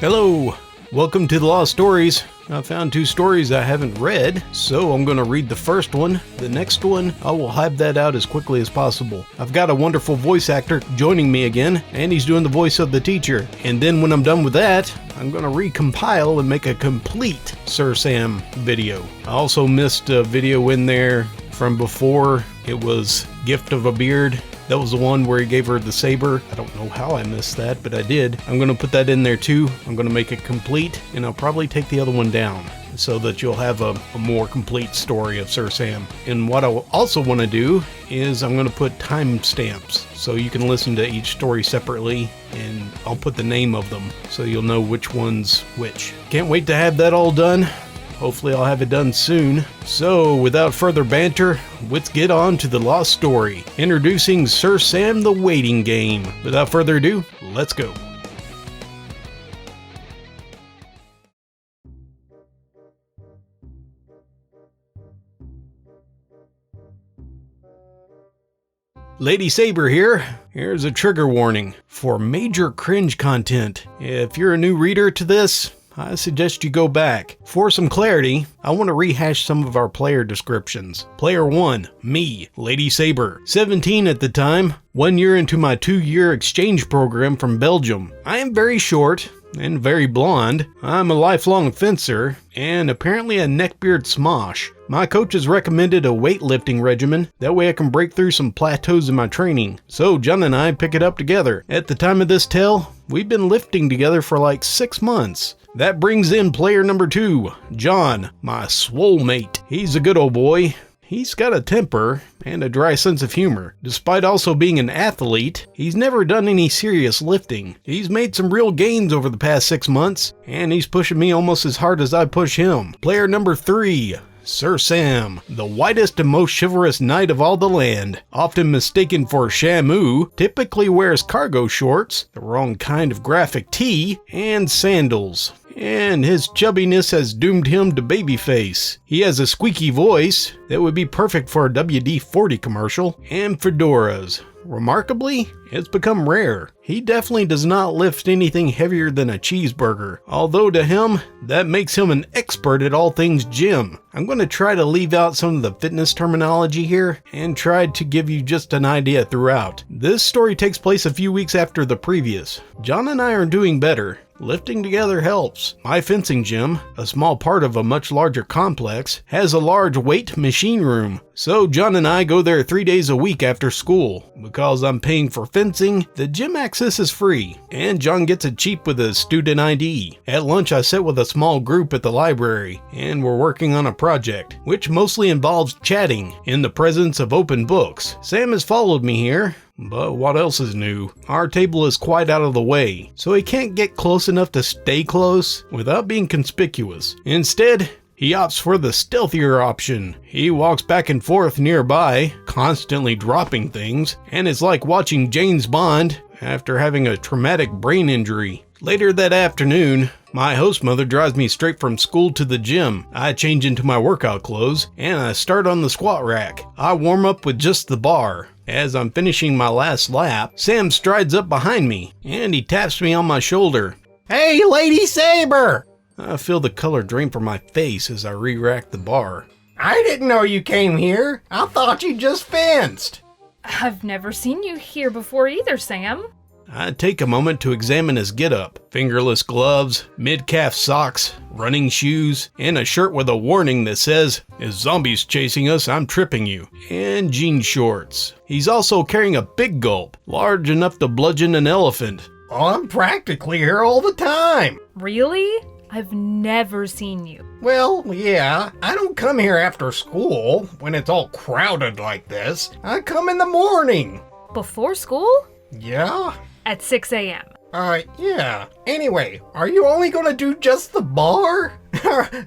Hello, welcome to the Lost Stories. I found 2 stories I haven't read, so I'm going to read the first one. The next one, I will hype that out as quickly as possible. I've got a wonderful voice actor joining me again, and he's doing the voice of the teacher. And then when I'm done with that, I'm going to recompile and make a complete Sir Sam video. I also missed a video in there from before. It was Gift of a Beard. That was the one where he gave her the saber. I don't know how I missed that, but I did. I'm going to put that in there too. I'm going to make it complete, and I'll probably take the other one down so that you'll have a more complete story of Sir Sam. And what I also want to do is I'm going to put timestamps so you can listen to each story separately, and I'll put the name of them so you'll know which one's which. Can't wait to have that all done. Hopefully I'll have it done soon. So without further banter, let's get on to the lost story. Introducing Sir Sam the Waiting Game. Without further ado, let's go. Lady Saber here. Here's a trigger warning for major cringe content. If you're a new reader to this, I suggest you go back. For some clarity, I want to rehash some of our player descriptions. Player 1, me, Lady Saber, 17 at the time, 1 year into my 2-year exchange program from Belgium. I am very short and very blonde. I'm a lifelong fencer and apparently a neckbeard smosh. My coach has recommended a weightlifting regimen, that way I can break through some plateaus in my training. So John and I pick it up together. At the time of this tale, we've been lifting together for like 6 months. That brings in player number 2, John, my swole mate. He's a good old boy. He's got a temper and a dry sense of humor. Despite also being an athlete, he's never done any serious lifting. He's made some real gains over the past 6 months, and he's pushing me almost as hard as I push him. Player number 3, Sir Sam, the whitest and most chivalrous knight of all the land. Often mistaken for Shamu, typically wears cargo shorts, the wrong kind of graphic tee, and sandals. And his chubbiness has doomed him to babyface. He has a squeaky voice that would be perfect for a WD-40 commercial, and fedoras. Remarkably, it's become rare. He definitely does not lift anything heavier than a cheeseburger, although to him, that makes him an expert at all things gym. I'm going to try to leave out some of the fitness terminology here and try to give you just an idea throughout. This story takes place a few weeks after the previous. John and I are doing better. Lifting together helps. My fencing gym, a small part of a much larger complex, has a large weight machine room. So John and I go there 3 days a week after school. Because I'm paying for fencing, the gym access is free, and John gets it cheap with a student ID. At lunch I sit with a small group at the library, and we're working on a project, which mostly involves chatting in the presence of open books. Sam has followed me here. But what else is new? Our table is quite out of the way, so he can't get close enough to stay close without being conspicuous. Instead, he opts for the stealthier option. He walks back and forth nearby, constantly dropping things, and it's like watching James Bond after having a traumatic brain injury. Later that afternoon, my host mother drives me straight from school to the gym. I change into my workout clothes, and I start on the squat rack. I warm up with just the bar. As I'm finishing my last lap, Sam strides up behind me, and he taps me on my shoulder. "Hey, Lady Saber!" I feel the color drain from my face as I re-rack the bar. "I didn't know you came here. I thought you just fenced." "I've never seen you here before either, Sam." I take a moment to examine his getup. Fingerless gloves, mid-calf socks, running shoes, and a shirt with a warning that says, "If zombies chasing us, I'm tripping you," and jean shorts. He's also carrying a big gulp, large enough to bludgeon an elephant. "Oh, I'm practically here all the time." "Really? I've never seen you." "Well, yeah, I don't come here after school when it's all crowded like this. I come in the morning." "Before school?" "Yeah." "At 6 a.m. Yeah. Anyway, are you only gonna do just the bar?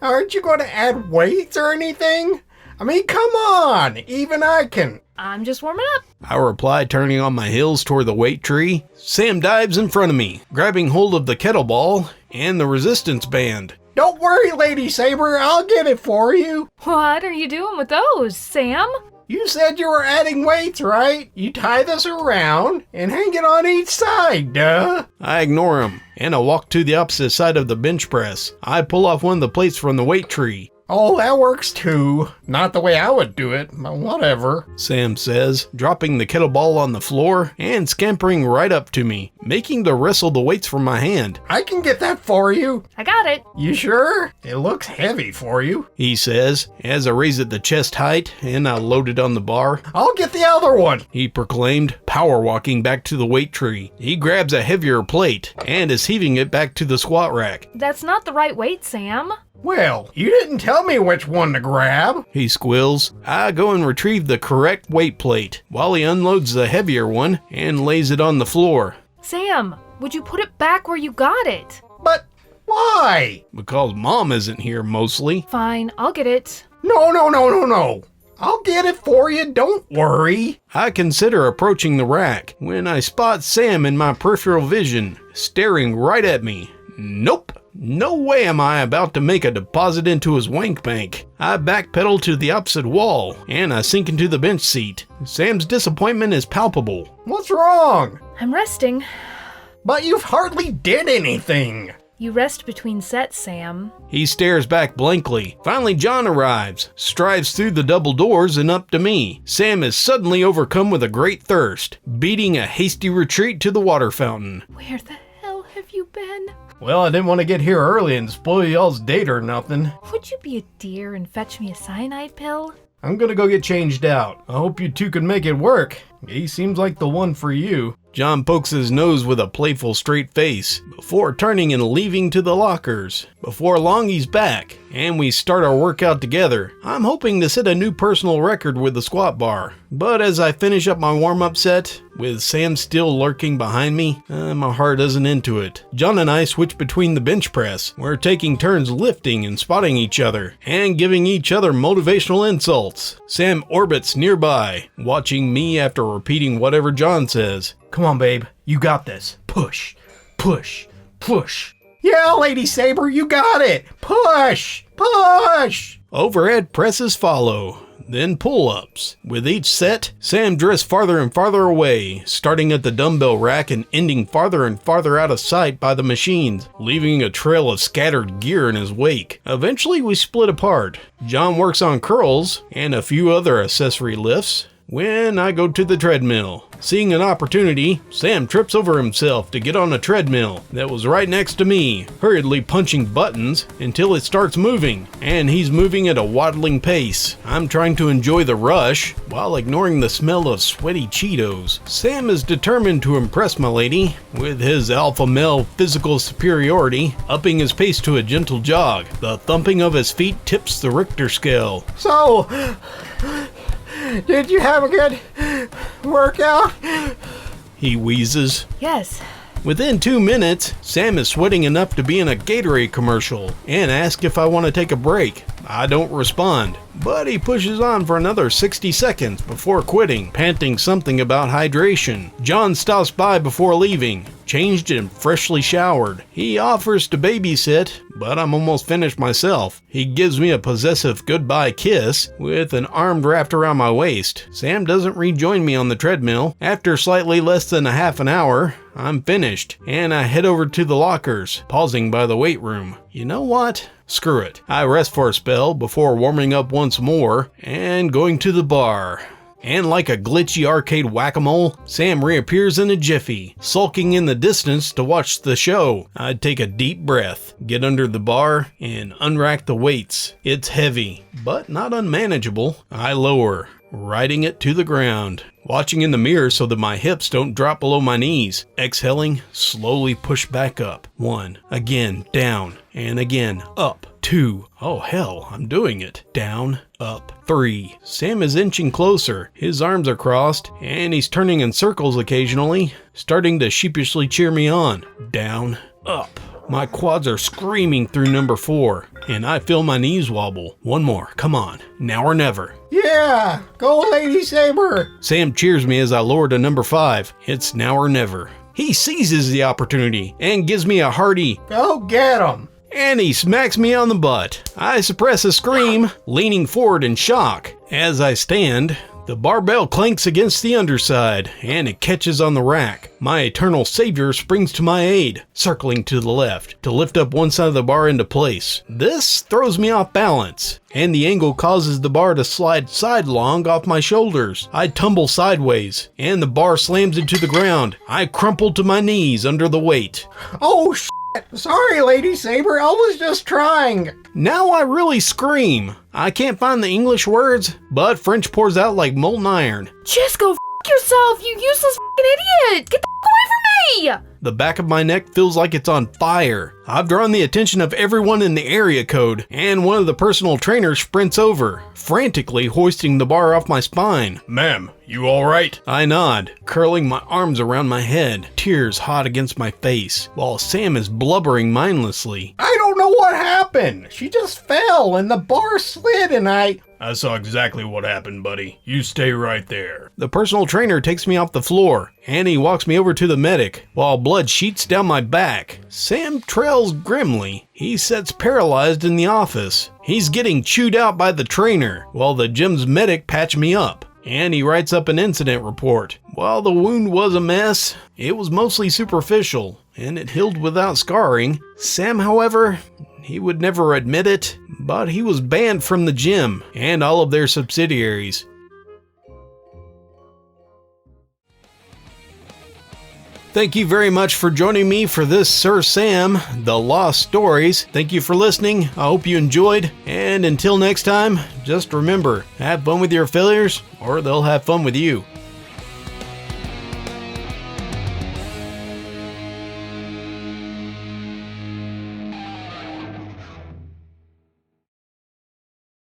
Aren't you gonna add weights or anything? I mean, come on, even I can." "I'm just warming up." I reply, turning on my heels toward the weight tree. Sam dives in front of me, grabbing hold of the kettlebell and the resistance band. "Don't worry, Lady Saber, I'll get it for you." "What are you doing with those, Sam?" You said you were adding weights, right? You tie this around and hang it on each side, duh. I ignore him, and I walk to the opposite side of the bench press. I pull off one of the plates from the weight tree. Oh, that works too. Not the way I would do it, but whatever. Sam says, dropping the kettlebell on the floor and scampering right up to me, making to wrestle the weights from my hand. I can get that for you. I got it. You sure? It looks heavy for you. He says, as I raise it to chest height and I load it on the bar. I'll get the other one. He proclaimed, power walking back to the weight tree. He grabs a heavier plate and is heaving it back to the squat rack. That's not the right weight, Sam. Well, you didn't tell me which one to grab. He squeals. I go and retrieve the correct weight plate while he unloads the heavier one and lays it on the floor. Sam, would you put it back where you got it? But why? Because Mom isn't here mostly. Fine, I'll get it. No. I'll get it for you, don't worry. I consider approaching the rack when I spot Sam in my peripheral vision, staring right at me. Nope. No way am I about to make a deposit into his wank bank. I backpedal to the opposite wall, and I sink into the bench seat. Sam's disappointment is palpable. What's wrong? I'm resting. But you've hardly did anything. You rest between sets, Sam. He stares back blankly. Finally, John arrives, strives through the double doors and up to me. Sam is suddenly overcome with a great thirst, beating a hasty retreat to the water fountain. Where the hell have you been? Well, I didn't want to get here early and spoil y'all's date or nothing. Would you be a dear and fetch me a cyanide pill? I'm gonna go get changed out. I hope you two can make it work. He seems like the one for you. John pokes his nose with a playful straight face before turning and leaving to the lockers. Before long he's back, and we start our workout together. I'm hoping to set a new personal record with the squat bar. But as I finish up my warm-up set, with Sam still lurking behind me, my heart isn't into it. John and I switch between the bench press. We're taking turns lifting and spotting each other, and giving each other motivational insults. Sam orbits nearby, watching me after repeating whatever John says. Come on, babe. You got this. Push. Push. Push. Yeah, Lady Saber, you got it. Push. Push. Overhead presses follow, then pull-ups. With each set, Sam drifts farther and farther away, starting at the dumbbell rack and ending farther and farther out of sight by the machines, leaving a trail of scattered gear in his wake. Eventually, we split apart. John works on curls and a few other accessory lifts, when I go to the treadmill. Seeing an opportunity, Sam trips over himself to get on a treadmill that was right next to me, hurriedly punching buttons until it starts moving, and he's moving at a waddling pace. I'm trying to enjoy the rush while ignoring the smell of sweaty Cheetos. Sam is determined to impress my lady with his alpha male physical superiority, upping his pace to a gentle jog. The thumping of his feet tips the Richter scale. So, did you have a good workout? He wheezes. Yes. Within 2 minutes, Sam is sweating enough to be in a Gatorade commercial and asks if I want to take a break. I don't respond, but he pushes on for another 60 seconds before quitting, panting something about hydration. John stops by before leaving, changed and freshly showered. He offers to babysit, but I'm almost finished myself. He gives me a possessive goodbye kiss with an arm wrapped around my waist. Sam doesn't rejoin me on the treadmill. After slightly less than a half an hour, I'm finished, and I head over to the lockers, pausing by the weight room. You know what? Screw it. I rest for a spell before warming up once more and going to the bar. And like a glitchy arcade whack-a-mole, Sam reappears in a jiffy, sulking in the distance to watch the show. I take a deep breath, get under the bar, and unrack the weights. It's heavy, but not unmanageable. I lower, riding it to the ground, watching in the mirror so that my hips don't drop below my knees. Exhaling, slowly push back up. 1, again, down, and again, up. 2, oh hell, I'm doing it. Down, up. 3, Sam is inching closer. His arms are crossed, and he's turning in circles occasionally, starting to sheepishly cheer me on. Down, up. My quads are screaming through number 4, and I feel my knees wobble. 1 more, come on, now or never. Yeah, go Lady Saber. Sam cheers me as I lower to number 5. It's now or never. He seizes the opportunity and gives me a hearty, Go get 'em. and he smacks me on the butt. I suppress a scream, leaning forward in shock. As I stand, The barbell clanks against the underside, and it catches on the rack. My eternal savior springs to my aid, circling to the left, to lift up one side of the bar into place. This throws me off balance, and the angle causes the bar to slide sidelong off my shoulders. I tumble sideways, and the bar slams into the ground. I crumple to my knees under the weight. Oh, shit. Sorry, Lady Saber. I was just trying. Now I really scream. I can't find the English words, but French pours out like molten iron. Just go f yourself, you useless f***ing idiot! Get the f away from me! The back of my neck feels like it's on fire. I've drawn the attention of everyone in the area code, and one of the personal trainers sprints over, frantically hoisting the bar off my spine. Ma'am, you alright? I nod, curling my arms around my head, tears hot against my face, while Sam is blubbering mindlessly. I don't know what happened. She just fell and the bar slid and I saw exactly what happened, buddy. You stay right there. The personal trainer takes me off the floor, and he walks me over to the medic, while blood sheets down my back. Sam trails grimly. He sits paralyzed in the office. He's getting chewed out by the trainer, while the gym's medic patch me up. And he writes up an incident report. While the wound was a mess, it was mostly superficial, and it healed without scarring. Sam, however, he would never admit it, but he was banned from the gym and all of their subsidiaries. Thank you very much for joining me for this Sir Sam, The Lost Stories. Thank you for listening. I hope you enjoyed. And until next time, just remember, have fun with your failures or they'll have fun with you.